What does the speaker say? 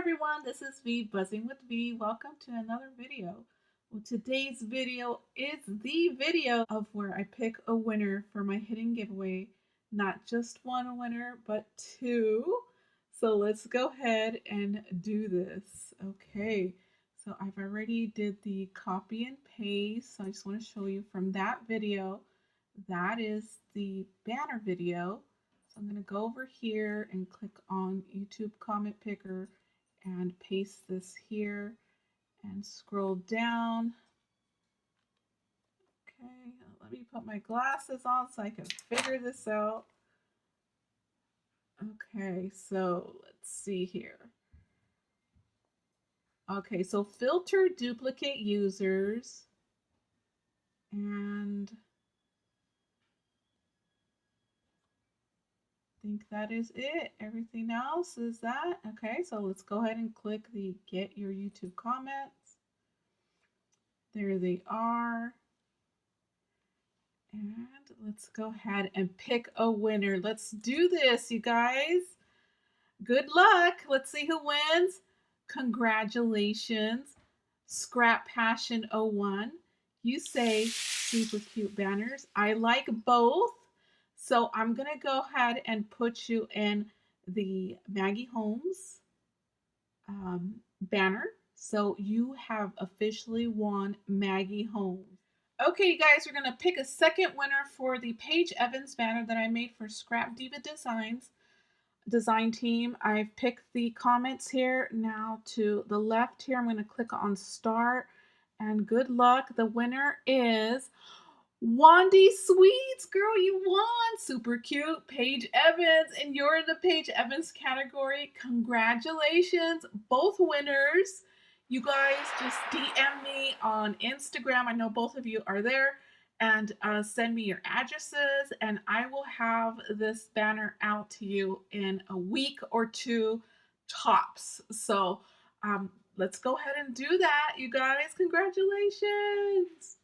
everyone, this is V Buzzing with V. Welcome to another video. Well, today's video is the video of where I pick a winner for my hidden giveaway. Not just one winner, but two. So let's go ahead and do this. Okay, so I've already did the copy and paste. So I just want to show you from that video. That is the banner video. So I'm going to go over here and click on YouTube comment picker and paste this here and scroll down. Okay, let me put my glasses on so I can figure this out. Okay, so let's see here. Okay, so filter duplicate users and I think that is it. Everything else is that. Okay, so let's go ahead and click the get your YouTube comments. There they are. And let's go ahead and pick a winner. Let's do this, you guys. Good luck. Let's see who wins. Congratulations, Scrap Passion 01. You say super cute banners. I like both. So I'm going to go ahead and put you in the Maggie Holmes banner. So you have officially won Maggie Holmes. Okay, you guys, we're going to pick a second winner for the Paige Evans banner that I made for Scrap Diva Designs design team. I've picked the comments here. Now to the left here, I'm going to click on start and good luck. The winner is Wandy Sweets. Girl, you won. Super cute. Paige Evans, and you're in the Paige Evans category. Congratulations, both winners. You guys just DM me on Instagram. I know both of you are there. And send me your addresses, and I will have this banner out to you in a week or two tops. So let's go ahead and do that, you guys. Congratulations.